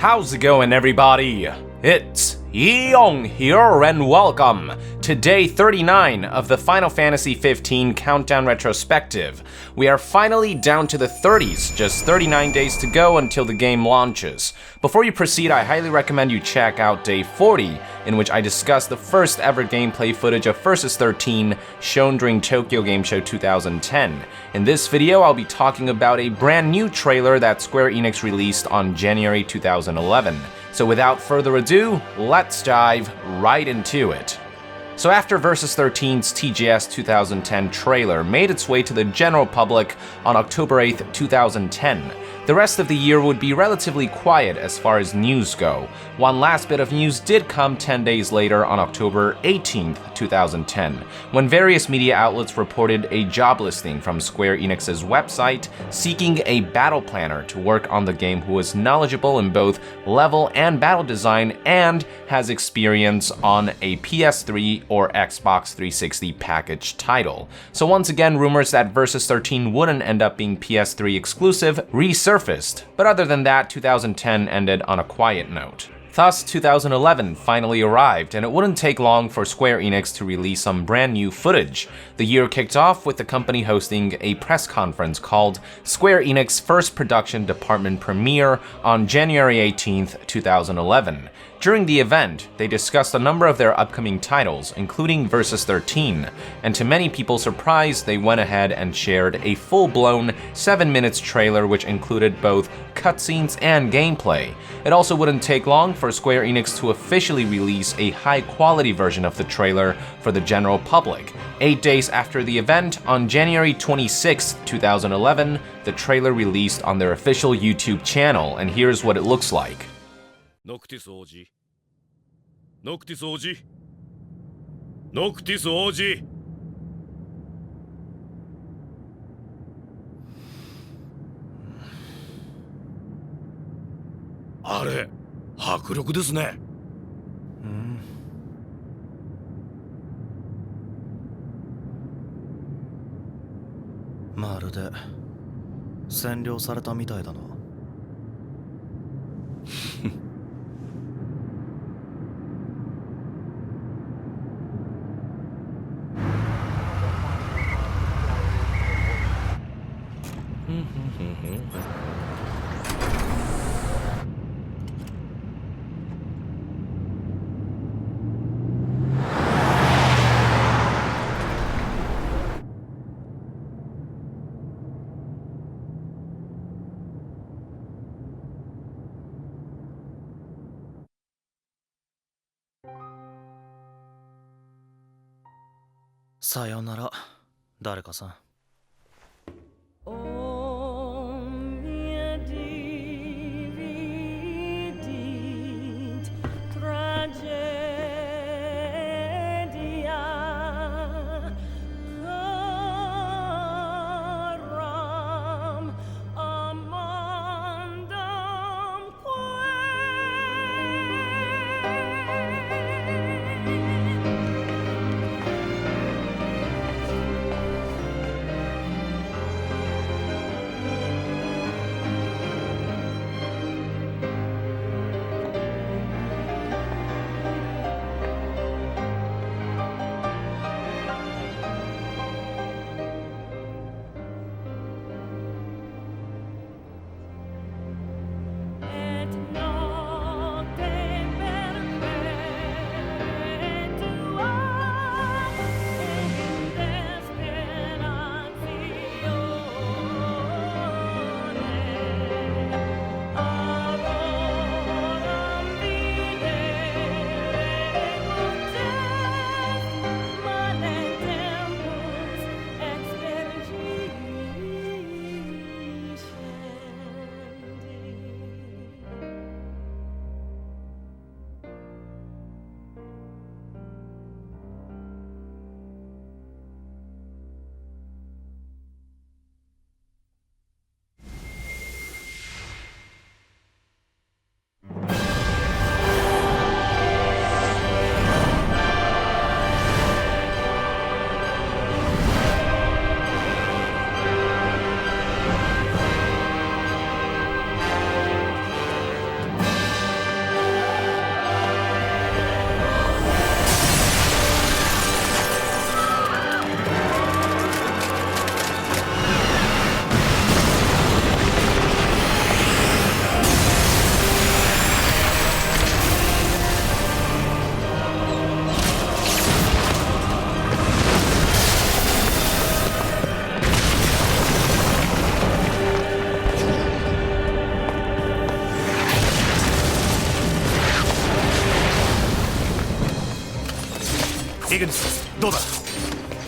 How's it going, everybody? It's Yeong here, and welcome to day 39 of the Final Fantasy XV Countdown Retrospective. We are finally down to the 30s, just 39 days to go until the game launches. Before you proceed, I highly recommend you check out day 40, in which I discuss the first ever gameplay footage of Versus 13 shown during Tokyo Game Show 2010. In this video, I'll be talking about a brand new trailer that Square Enix released on January 2011. So without further ado, let's dive right into it. So after Versus 13's TGS 2010 trailer made its way to the general public on October 8th, 2010, the rest of the year would be relatively quiet as far as news go. One last bit of news did come 10 days later on October 18th, 2010, when various media outlets reported a job listing from Square Enix's website seeking a battle planner to work on the game who is knowledgeable in both level and battle design and has experience on a PS3 or Xbox 360 package title. So once again, rumors that Versus 13 wouldn't end up being PS3 exclusive resurfaced, but other than that, 2010 ended on a quiet note. Thus, 2011 finally arrived, and it wouldn't take long for Square Enix to release some brand new footage. The year kicked off with the company hosting a press conference called Square Enix First Production Department Premiere on January 18th, 2011. During the event, they discussed a number of their upcoming titles, including Versus 13, and to many people's surprise, they went ahead and shared a full-blown 7 minutes trailer which included both cutscenes and gameplay. It also wouldn't take long for Square Enix to officially release a high-quality version of the trailer for the general public. 8 days after the event, on January 26, 2011, the trailer released on their official YouTube channel, and here's what it looks like. Noctis Oji. Noctis Oji. Noctis Oji. あれ、迫力ですね。まるで占領されたみたいだな。さよなら、誰かさん。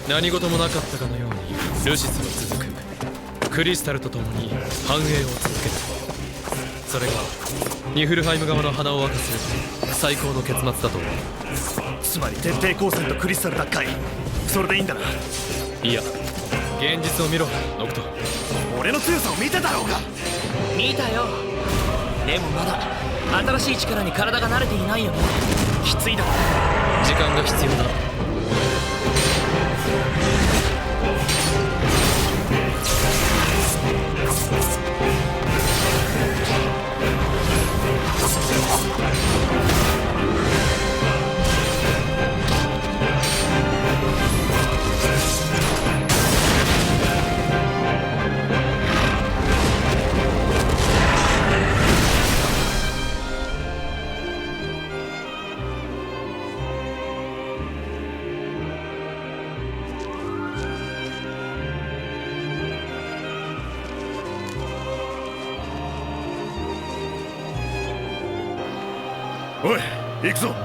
何事もなかったかのようにルシスは続く。クリスタルと共に繁栄を続ける。それがニフルハイム側の鼻を沸かす最高の結末だと思う。つまり徹底抗戦とクリスタル奪回、それでいいんだな。いや、現実を見ろノクト。俺の強さを見てたろうが。見たよ。でもまだ新しい力に体が慣れていないよね。きついだろ。時間が必要だ。おい、行くぞ。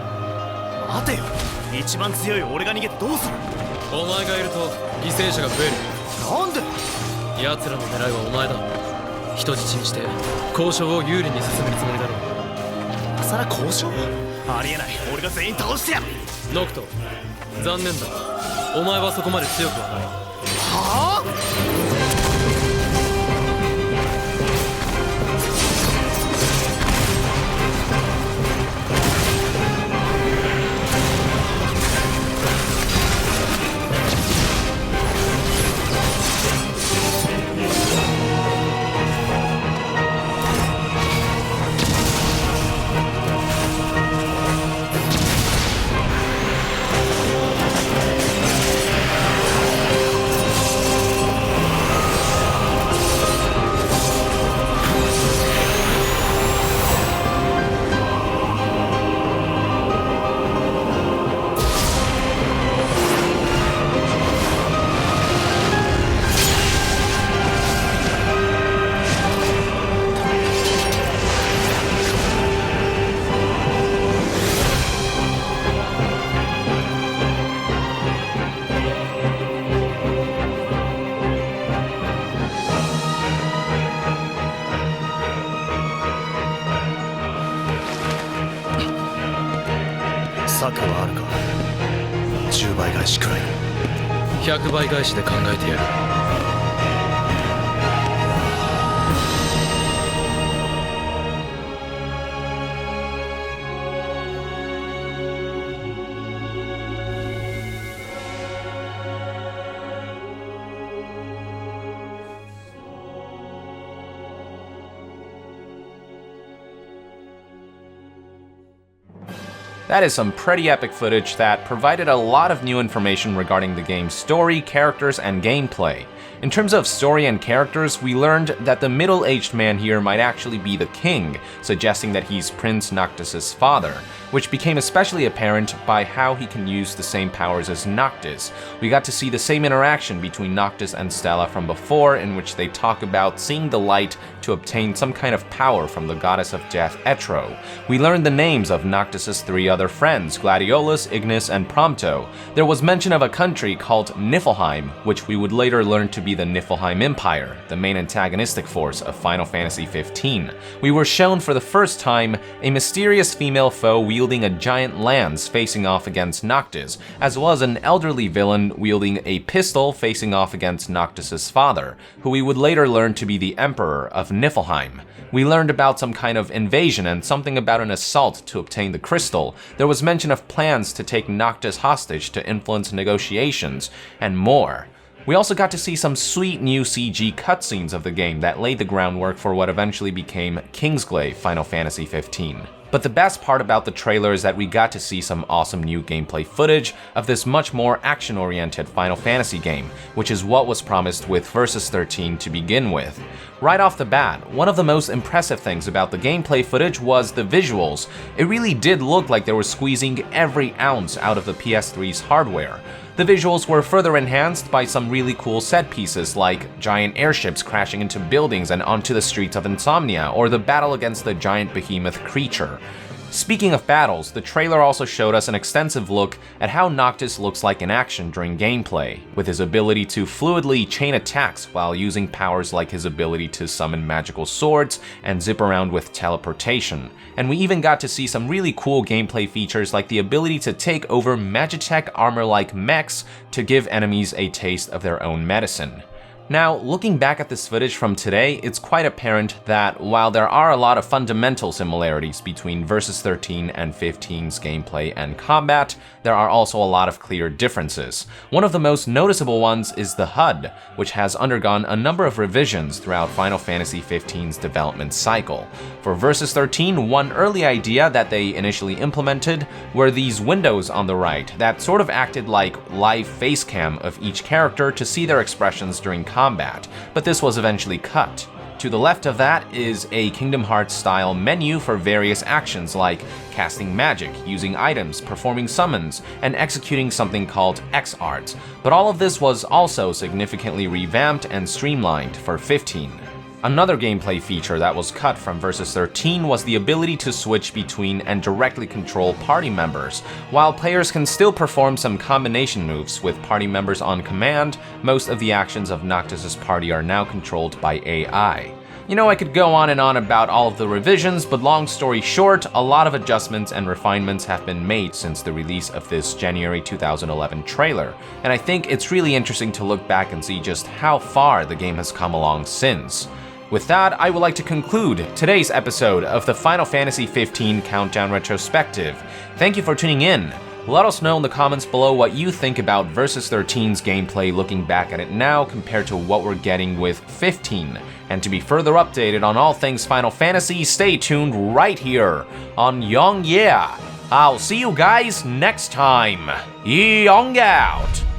待てよ、一番強い俺が逃げてどうする。お前がいると犠牲者が増える。なんで。奴らの狙いはお前だ。人質にして交渉を有利に進めるつもりだろう。今さら交渉。ありえない。俺が全員倒してやる。ノクト、残念だ。お前はそこまで強くはない。はあ。策はあるか。10倍返しくらい。100倍返しで考えてやる。That is some pretty epic footage that provided a lot of new information regarding the game's story, characters, and gameplay. In terms of story and characters, we learned that the middle-aged man here might actually be the king, suggesting that he's Prince Noctis' father, which became especially apparent by how he can use the same powers as Noctis. We got to see the same interaction between Noctis and Stella from before, in which they talk about seeing the light to obtain some kind of power from the goddess of death Etro. We learned the names of Noctis' 3 other friends, Gladiolus, Ignis, and Prompto. There was mention of a country called Niflheim, which we would later learn to be the Niflheim Empire, the main antagonistic force of Final Fantasy XV. We were shown for the first time a mysterious female foe wielding a giant lance facing off against Noctis, as well as an elderly villain wielding a pistol facing off against Noctis' father, who we would later learn to be the Emperor of Niflheim. We learned about some kind of invasion and something about an assault to obtain the crystal. There was mention of plans to take Noctis hostage to influence negotiations, and more. We also got to see some sweet new CG cutscenes of the game that laid the groundwork for what eventually became Kingsglaive Final Fantasy XV. But the best part about the trailer is that we got to see some awesome new gameplay footage of this much more action-oriented Final Fantasy game, which is what was promised with Versus 13 to begin with. Right off the bat, one of the most impressive things about the gameplay footage was the visuals. It really did look like they were squeezing every ounce out of the PS3's hardware. The visuals were further enhanced by some really cool set pieces like giant airships crashing into buildings and onto the streets of Insomnia, or the battle against the giant behemoth creature. Speaking of battles, the trailer also showed us an extensive look at how Noctis looks like in action during gameplay, with his ability to fluidly chain attacks while using powers like his ability to summon magical swords and zip around with teleportation. And we even got to see some really cool gameplay features like the ability to take over Magitech armor-like mechs to give enemies a taste of their own medicine. Now, looking back at this footage from today, it's quite apparent that while there are a lot of fundamental similarities between Versus 13 and 15's gameplay and combat, there are also a lot of clear differences. One of the most noticeable ones is the HUD, which has undergone a number of revisions throughout Final Fantasy XV's development cycle. For Versus 13, one early idea that they initially implemented were these windows on the right that sort of acted like live face cam of each character to see their expressions during combat, but this was eventually cut. To the left of that is a Kingdom Hearts style menu for various actions like casting magic, using items, performing summons, and executing something called X-Art. But all of this was also significantly revamped and streamlined for 15. Another gameplay feature that was cut from Versus 13 was the ability to switch between and directly control party members. While players can still perform some combination moves with party members on command, most of the actions of Noctis' party are now controlled by AI. You know, I could go on and on about all of the revisions, but long story short, a lot of adjustments and refinements have been made since the release of this January 2011 trailer, and I think it's really interesting to look back and see just how far the game has come along since. With that, I would like to conclude today's episode of the Final Fantasy XV Countdown Retrospective. Thank you for tuning in. Let us know in the comments below what you think about Versus 13's gameplay looking back at it now compared to what we're getting with 15. And to be further updated on all things Final Fantasy, stay tuned right here on Young Yeah. I'll see you guys next time. Young out!